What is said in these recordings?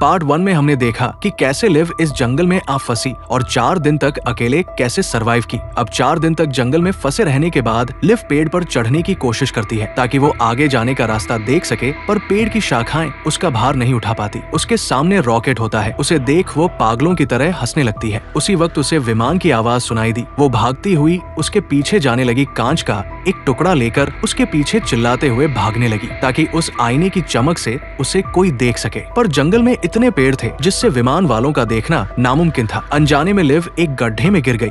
Part 1 में हमने देखा कि कैसे लिव इस जंगल में आ फंसी और 4 दिन तक अकेले कैसे सरवाइव की। अब 4 दिन तक जंगल में फंसे रहने के बाद लिव पेड़ पर चढ़ने की कोशिश करती है ताकि वो आगे जाने का रास्ता देख सके, पर पेड़ की शाखाएं उसका भार नहीं उठा पाती। उसके सामने रॉकेट होता है, उसे देख वो पागलों की तरह हंसने लगती है। उसी वक्त उसे विमान की आवाज सुनाई दी। वो भागती हुई उसके पीछे जाने लगी, कांच का एक टुकड़ा लेकर उसके पीछे चिल्लाते हुए भागने लगी ताकि उस आईने की चमक से उसे कोई देख सके। पर जंगल में इतने पेड़ थे जिससे विमान वालों का देखना नामुमकिन था। अनजाने में लिव एक गड्ढे में गिर गई।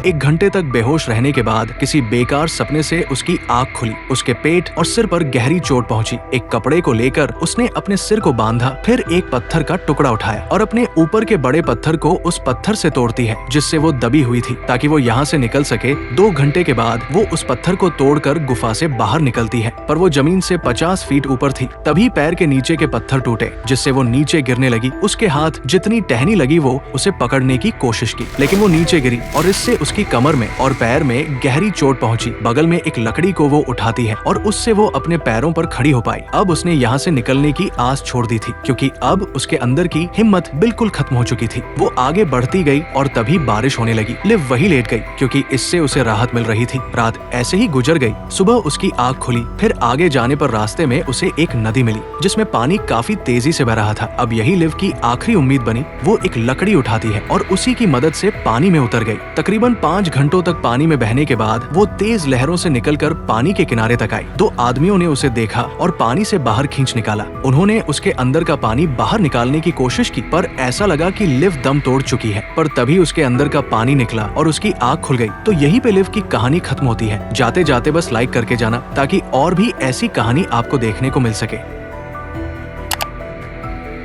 1 घंटे तक बेहोश रहने के बाद किसी बेकार सपने से उसकी आंख खुली। उसके पेट और सिर पर गहरी चोट पहुंची। एक कपड़े को लेकर उसने अपने सिर को बांधा, फिर एक पत्थर का टुकड़ा उठाया और अपने ऊपर के बड़े पत्थर को उस पत्थर से तोड़ती है जिससे वो दबी हुई थी ताकि वो यहाँ से निकल सके। 2 घंटे के बाद वो उस पत्थर को तोड़कर गुफा से बाहर निकलती है, पर वो जमीन से 50 फीट ऊपर थी। तभी पैर के नीचे के पत्थर टूटे जिससे वो नीचे गिरने लगी। उसके हाथ जितनी टहनी लगी वो उसे पकड़ने की कोशिश की, लेकिन वो नीचे गिरी और इससे उसकी कमर में और पैर में गहरी चोट पहुंची। बगल में एक लकड़ी को वो उठाती है और उससे वो अपने पैरों पर खड़ी हो पाई। अब उसने यहाँ से निकलने की आस छोड़ दी थी क्योंकि अब उसके अंदर की हिम्मत बिल्कुल खत्म हो चुकी थी। वो आगे बढ़ती गई और तभी बारिश होने लगी। लिव वही लेट गई क्योंकि इससे उसे राहत मिल रही थी। रात ऐसे ही गुजर गई। सुबह उसकी आँख खुली, फिर आगे जाने पर रास्ते में उसे एक नदी मिली जिसमें पानी काफी तेजी से बह रहा था। अब यही लिव की आखिरी उम्मीद बनी। वो एक लकड़ी उठाती है और उसी की मदद से पानी में उतर गई। तकरीबन 5 घंटों तक पानी में बहने के बाद वो तेज लहरों से निकलकर पानी के किनारे तक आई। 2 आदमियों ने उसे देखा और पानी से बाहर खींच निकाला। उन्होंने उसके अंदर का पानी बाहर निकालने की कोशिश की, पर ऐसा लगा कि लिव दम तोड़ चुकी है। पर तभी उसके अंदर का पानी निकला और उसकी आँख खुल गई। तो यहीं पे लिव की कहानी खत्म होती है। जाते जाते बस लाइक करके जाना ताकि और भी ऐसी कहानी आपको देखने को मिल सके।